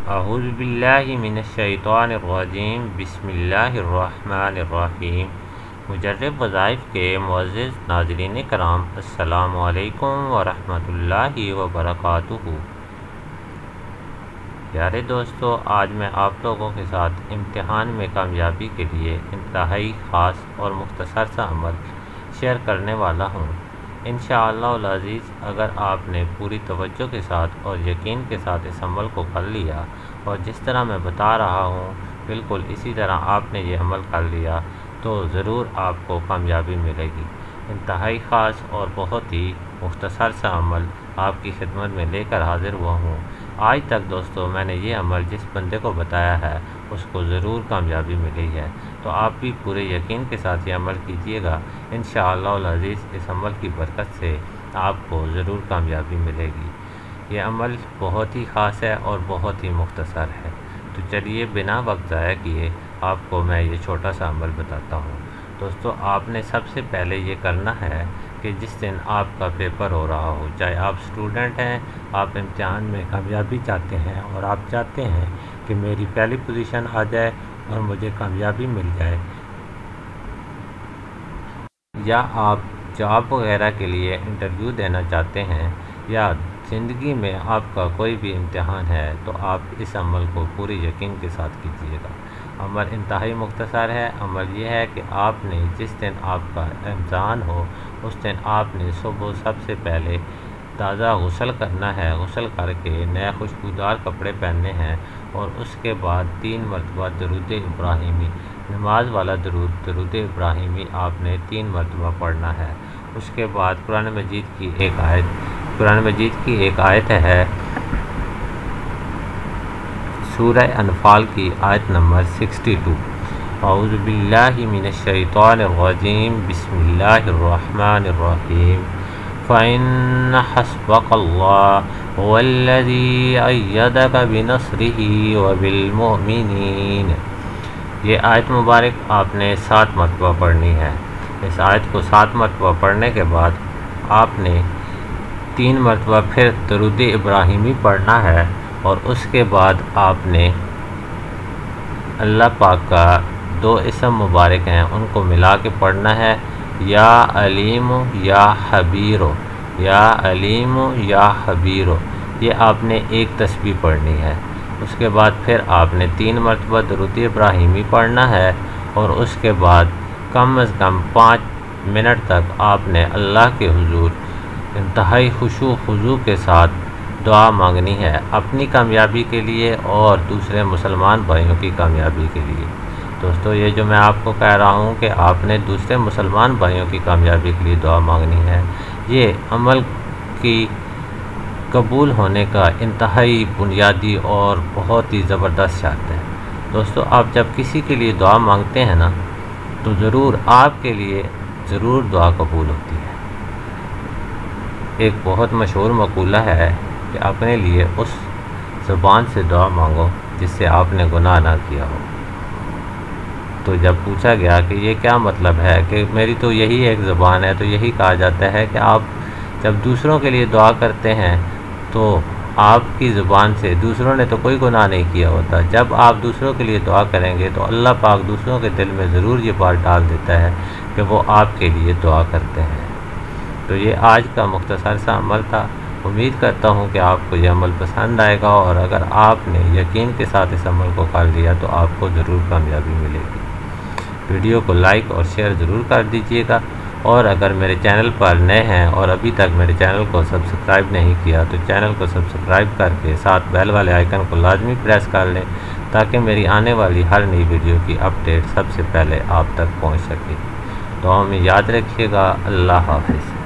اعوذ باللہ من الشیطان الرجیم، بسم اللہ الرحمن الرحیم۔ مجرب وظائف کے معزز ناظرین کرام، السلام علیکم ورحمۃ اللہ وبرکاتہ۔ پیارے دوستو، آج میں آپ لوگوں کے ساتھ امتحان میں کامیابی کے لیے انتہائی خاص اور مختصر سا عمل شیئر کرنے والا ہوں۔ انشاءاللہ العزیز، اگر آپ نے پوری توجہ کے ساتھ اور یقین کے ساتھ اس عمل کو کر لیا اور جس طرح میں بتا رہا ہوں بالکل اسی طرح آپ نے یہ عمل کر لیا تو ضرور آپ کو کامیابی ملے گی۔ انتہائی خاص اور بہت ہی مختصر سا عمل آپ کی خدمت میں لے کر حاضر ہوا ہوں۔ آج تک دوستو میں نے یہ عمل جس بندے کو بتایا ہے اس کو ضرور کامیابی ملی ہے، تو آپ بھی پورے یقین کے ساتھ یہ عمل کیجئے گا۔ انشاءاللہ العزیز اس عمل کی برکت سے آپ کو ضرور کامیابی ملے گی۔ یہ عمل بہت ہی خاص ہے اور بہت ہی مختصر ہے، تو چلیے بنا وقت ضائع کیے آپ کو میں یہ چھوٹا سا عمل بتاتا ہوں۔ دوستو، آپ نے سب سے پہلے یہ کرنا ہے کہ جس دن آپ کا پیپر ہو رہا ہو، چاہے آپ اسٹوڈنٹ ہیں، آپ امتحان میں کامیابی چاہتے ہیں اور آپ چاہتے ہیں کہ میری پہلی پوزیشن آ جائے اور مجھے کامیابی مل جائے، یا آپ جاب وغیرہ کے لیے انٹرویو دینا چاہتے ہیں، یا زندگی میں آپ کا کوئی بھی امتحان ہے، تو آپ اس عمل کو پوری یقین کے ساتھ کیجیے گا۔ عمل انتہائی مختصر ہے۔ عمل یہ ہے کہ آپ نے جس دن آپ کا امتحان ہو اس دن آپ نے صبح سب سے پہلے تازہ غسل کرنا ہے۔ غسل کر کے نئے خوشبودار کپڑے پہننے ہیں اور اس کے بعد 3 مرتبہ درود ابراہیمی، نماز والا درود ابراہیمی آپ نے 3 مرتبہ پڑھنا ہے۔ اس کے بعد قرآن مجید کی ایک آیت ہے، سورہ انفال کی آیت نمبر 62۔ اعوذ باللہ من الشیطان الرجیم، بسم اللہ الرحمن الرحیم۔ فَإِنَّ حَسْبَكَ اللَّهُ هُوَ الَّذِي أَيَّدَكَ بِنَصْرِهِ وَبِالْمُؤْمِنِينَ۔ یہ آیت مبارک آپ نے 7 مرتبہ پڑھنی ہے۔ اس آیت کو 7 مرتبہ پڑھنے کے بعد آپ نے 3 مرتبہ پھر درود ابراہیمی پڑھنا ہے اور اس کے بعد آپ نے اللہ پاک کا 2 اسم مبارک ہیں ان کو ملا کے پڑھنا ہے، یا علیم یا حبیرو، یا علیم یا حبیرو۔ یہ آپ نے ایک تسبیح پڑھنی ہے۔ اس کے بعد پھر آپ نے 3 مرتبہ درود ابراہیمی پڑھنا ہے اور اس کے بعد کم از کم 5 منٹ تک آپ نے اللہ کے حضور انتہائی خشوع و خضوع کے ساتھ دعا مانگنی ہے، اپنی کامیابی کے لیے اور دوسرے مسلمان بھائیوں کی کامیابی کے لیے۔ دوستو، یہ جو میں آپ کو کہہ رہا ہوں کہ آپ نے دوسرے مسلمان بھائیوں کی کامیابی کے لیے دعا مانگنی ہے، یہ عمل کی قبول ہونے کا انتہائی بنیادی اور بہت ہی زبردست شرط ہے۔ دوستو، آپ جب کسی کے لیے دعا مانگتے ہیں نا تو ضرور آپ کے لیے ضرور دعا قبول ہوتی ہے۔ ایک بہت مشہور مقولہ ہے کہ اپنے لیے اس زبان سے دعا مانگو جس سے آپ نے گناہ نہ کیا ہو۔ تو جب پوچھا گیا کہ یہ کیا مطلب ہے کہ میری تو یہی ایک زبان ہے، تو یہی کہا جاتا ہے کہ آپ جب دوسروں کے لیے دعا کرتے ہیں تو آپ کی زبان سے دوسروں نے تو کوئی گناہ نہیں کیا ہوتا، جب آپ دوسروں کے لیے دعا کریں گے تو اللہ پاک دوسروں کے دل میں ضرور یہ بات ڈال دیتا ہے کہ وہ آپ کے لیے دعا کرتے ہیں۔ تو یہ آج کا مختصر سا عمل تھا۔ امید کرتا ہوں کہ آپ کو یہ عمل پسند آئے گا، اور اگر آپ نے یقین کے ساتھ اس عمل کو کر لیا تو آپ کو ضرور کامیابی ملے گی۔ ویڈیو کو لائک اور شیئر ضرور کر دیجیے گا، اور اگر میرے چینل پر نئے ہیں اور ابھی تک میرے چینل کو سبسکرائب نہیں کیا تو چینل کو سبسکرائب کر کے ساتھ بیل والے آئیکن کو لازمی پریس کر لیں تاکہ میری آنے والی ہر نئی ویڈیو کی اپڈیٹ سب سے پہلے آپ تک پہنچ سکے۔ دعاؤں میں یاد رکھیے گا۔ اللہ حافظ۔